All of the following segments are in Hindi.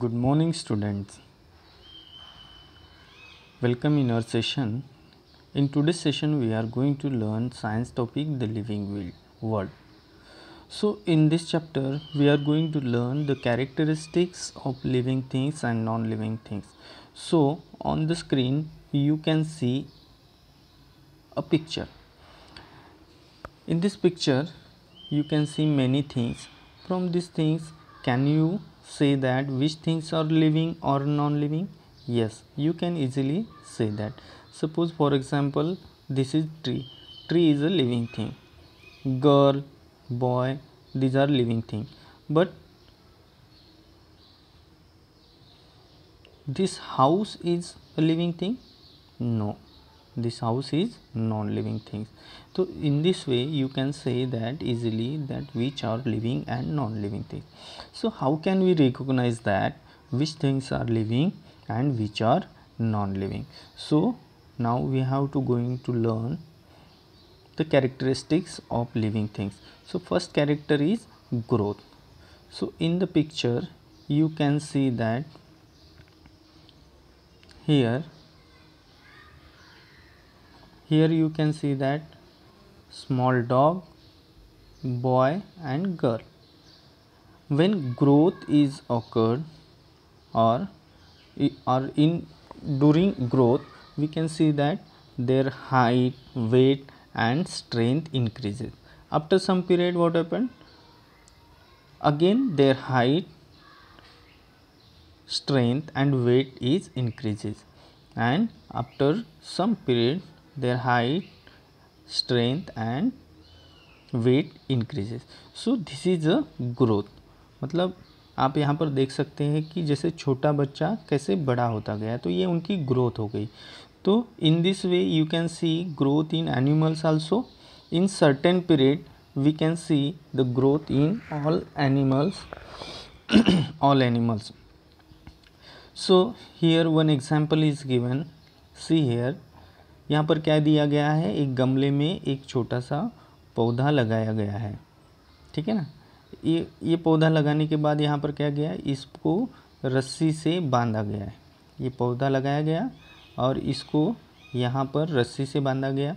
Good morning, students. Welcome in our session. In today's session, we are going to learn science topic the living world. So, in this chapter, we are going to learn the characteristics of living things and non-living things. So, on the screen, you can see a picture. In this picture, you can see many things. From these things, can you say that which things are living or non-living? Yes, you can easily say that. Suppose, for example, this is tree. Tree is a living thing. Girl, boy, these are living things. But this house is a living thing? No, this house is non-living things. So in this way you can say that easily that which are living and non-living things. So how can we recognize that which things are living and which are non-living? So now we have to going to learn the characteristics of living things. So first character is growth. So in the picture you can see that here you can see that small dog, boy and girl. When growth is occurred or in during growth, we can see that their height, weight and strength increases. After some period, what happened? Again their height, strength and weight is increases, and after some period their height, strength and weight increases. So this is a growth. मतलब आप यहाँ पर देख सकते हैं कि जैसे छोटा बच्चा कैसे बड़ा होता गया, तो ये उनकी ग्रोथ हो गई. तो in this way you can see growth in animals also. In certain period we can see the growth in all animals. So here one example is given. See here, यहाँ पर क्या दिया गया है, एक गमले में एक छोटा सा पौधा लगाया गया है. ठीक है ना. ये पौधा लगाने के बाद यहाँ पर क्या गया, इसको रस्सी से बांधा गया है. ये पौधा लगाया गया और इसको यहाँ पर रस्सी से बांधा गया.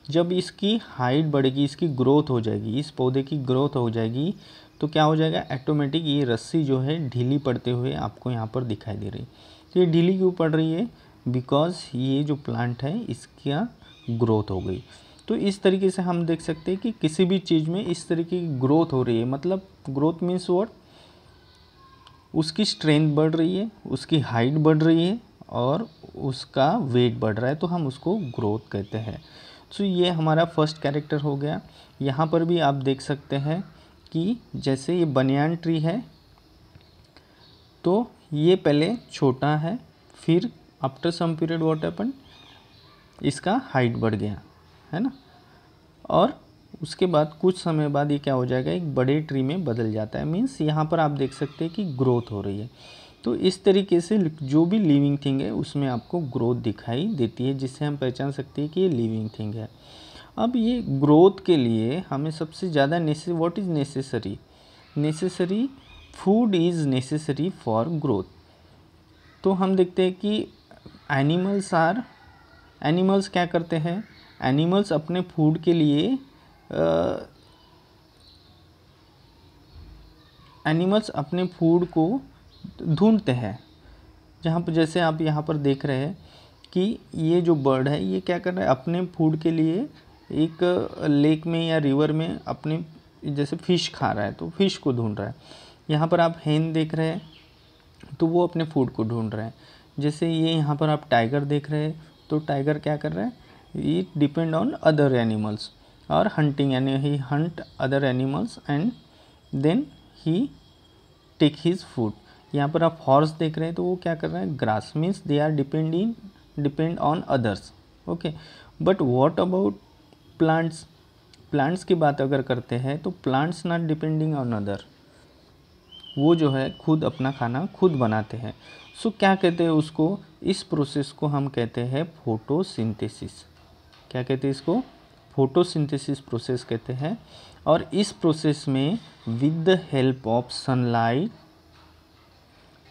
जब इसकी हाइट बढ़ेगी, इसकी ग्रोथ हो जाएगी, इस पौधे की ग्रोथ हो जाएगी, तो क्या हो जाएगा, ऑटोमेटिक ये रस्सी जो है ढीली पड़ते हुए आपको यहाँ पर दिखाई दे रही है. तो ये ढीली क्यों पड़ रही है? बिकॉज ये जो प्लांट है इसका ग्रोथ हो गई. तो इस तरीके से हम देख सकते हैं कि किसी भी चीज़ में इस तरीके की ग्रोथ हो रही है. मतलब ग्रोथ मीन्स व्हाट, उसकी स्ट्रेंथ बढ़ रही है, उसकी हाइट बढ़ रही है और उसका वेट बढ़ रहा है, तो हम उसको ग्रोथ कहते हैं. सो ये हमारा फर्स्ट कैरेक्टर हो गया. यहाँ पर भी आप देख सकते हैं कि जैसे ये बनियान ट्री है, तो ये पहले छोटा है, फिर after some period what happen, इसका हाइट बढ़ गया है ना, और उसके बाद कुछ समय बाद ये क्या हो जाएगा, एक बड़े ट्री में बदल जाता है. मीन्स यहाँ पर आप देख सकते हैं कि ग्रोथ हो रही है. तो इस तरीके से जो भी लिविंग थिंग है उसमें आपको ग्रोथ दिखाई देती है, जिससे हम पहचान सकते हैं कि ये लिविंग थिंग है. अब ये ग्रोथ के लिए हमें सबसे ज़्यादा what is necessary food is necessary for growth. तो हम देखते हैं कि एनिमल्स क्या करते हैं, एनिमल्स अपने फूड के लिए एनिमल्स अपने फूड को ढूंढते हैं. जहाँ पर जैसे आप यहाँ पर देख रहे हैं कि ये जो बर्ड है ये क्या कर रहा है, अपने फूड के लिए एक लेक में या रिवर में अपने जैसे फ़िश खा रहा है, तो फिश को ढूंढ रहा है. यहाँ पर आप हेन देख रहे हैं, तो वो अपने फूड को ढूंढ रहे हैं. जैसे ये यहाँ पर आप टाइगर देख रहे हैं, तो टाइगर क्या कर रहा है, it depend on other animals or hunting, यानी he hunt other animals and then he take his food. यहाँ पर आप हॉर्स देख रहे हैं, तो वो क्या कर रहे हैं, grass. Means they are depend on others. Okay, but what about plants की बात अगर करते हैं, तो plants not depending on other. वो जो है खुद अपना खाना खुद बनाते हैं. सो क्या कहते हैं उसको, इस प्रोसेस को हम कहते हैं फोटोसिंथेसिस. क्या कहते हैं इसको, फोटोसिंथेसिस प्रोसेस कहते हैं. और इस प्रोसेस में with the help of sunlight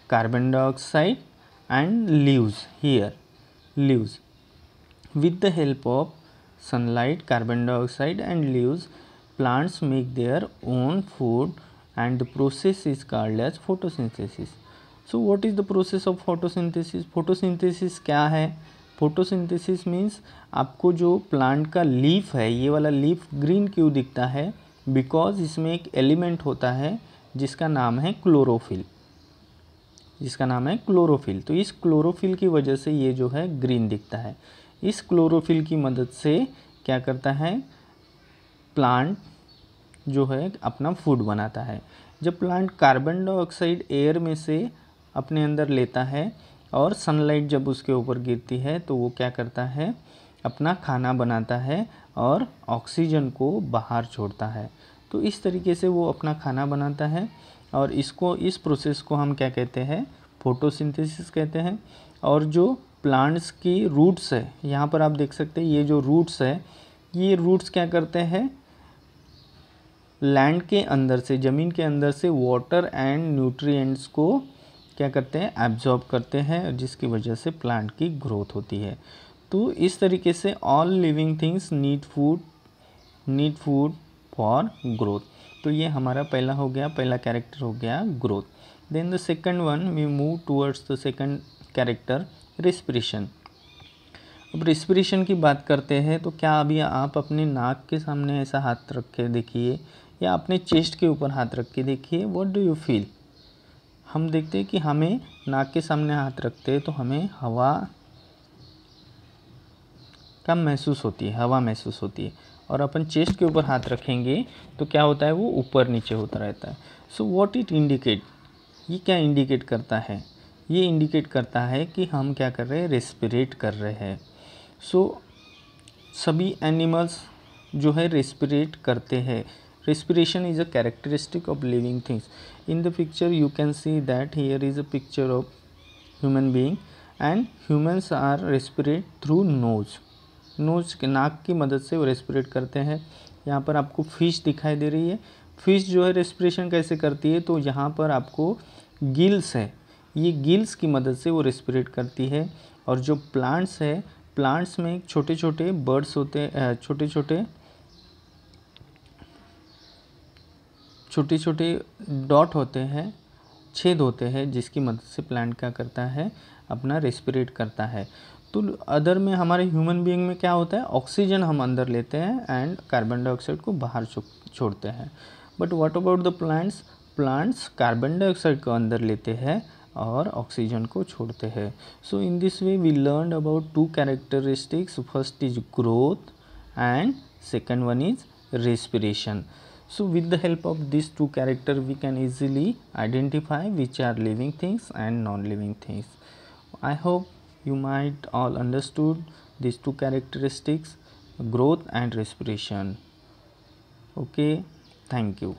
carbon dioxide and leaves. With the help of sunlight, carbon dioxide and leaves, plants make their own food, and the process is called as photosynthesis. So what is the process of photosynthesis? Photosynthesis क्या है? Photosynthesis means आपको जो प्लांट का लीफ है, ये वाला लीफ ग्रीन क्यों दिखता है? बिकॉज इसमें एक एलिमेंट होता है जिसका नाम है क्लोरोफिल, तो इस क्लोरोफिल की वजह से ये जो है ग्रीन दिखता है। इस क्लोरोफिल की मदद से क्या करता है? प्लांट जो है अपना फूड बनाता है। जब प्लांट कार्बन डाइऑक्साइड एयर में से अपने अंदर लेता है और सनलाइट जब उसके ऊपर गिरती है तो वो क्या करता है? अपना खाना बनाता है और ऑक्सीजन को बाहर छोड़ता है। तो इस तरीके से वो अपना खाना बनाता है और इस प्रोसेस को हम क्या कहते हैं? फोटोसिंथेसिस कहते हैं। और जो प्लांट्स की रूट्स है, यहाँ पर आप देख सकते हैं ये जो रूट्स है, ये रूट्स क्या करते हैं? लैंड के अंदर से, ज़मीन के अंदर से वाटर एंड न्यूट्रिएंट्स को क्या करते हैं? एब्जॉर्ब करते हैं, जिसकी वजह से प्लांट की ग्रोथ होती है। तो इस तरीके से all living things need food for growth. तो ये हमारा पहला कैरेक्टर हो गया growth. Then the second one we move towards the second character respiration. अब रेस्पिरेशन की बात करते हैं तो क्या अभी आप अपने नाक के सामने ऐसा हाथ रख के देखिए या अपने चेस्ट के ऊपर हाथ रख के देखिए, व्हाट डू यू फील? हम देखते हैं कि हमें नाक के सामने हाथ रखते हैं तो हमें हवा महसूस होती है और अपन चेस्ट के ऊपर हाथ रखेंगे तो क्या होता है? वो ऊपर नीचे होता रहता है। So what it indicate? ये क्या इंडिकेट करता है? ये इंडिकेट करता है कि हम क्या कर रहे हैं? रेस्पिरेट कर रहे हैं। सो सभी एनिमल्स जो है रेस्पिरेट करते हैं। Respiration is a characteristic of living things. In the picture you can see that here is a picture of human being and humans are respirate through nose के, नाक की मदद से वो रेस्पिरेट करते हैं। यहाँ पर आपको फिश दिखाई दे रही है। फिश जो है रेस्पिरेशन कैसे करती है? तो यहाँ पर आपको गिल्स है, ये गिल्स की मदद से वो रेस्पिरेट करती है। और जो प्लांट्स है, प्लांट्स में छोटे छोटे बर्ड्स होते हैं, छोटे छोटे डॉट होते हैं, छेद होते हैं, जिसकी मदद से प्लांट क्या करता है? अपना रेस्पिरेट करता है। तो अदर में हमारे ह्यूमन बीइंग में क्या होता है? ऑक्सीजन हम अंदर लेते हैं एंड कार्बन डाइऑक्साइड को बाहर छोड़ते हैं। But what about the plants? Plants carbon dioxide को अंदर लेते हैं और ऑक्सीजन को छोड़ते हैं। So in this way we learn about two characteristics. First is growth and second one is respiration. So with the help of these two characters we can easily identify which are living things and non-living things. I hope you might all understood these two characteristics, growth and respiration. Okay, thank you.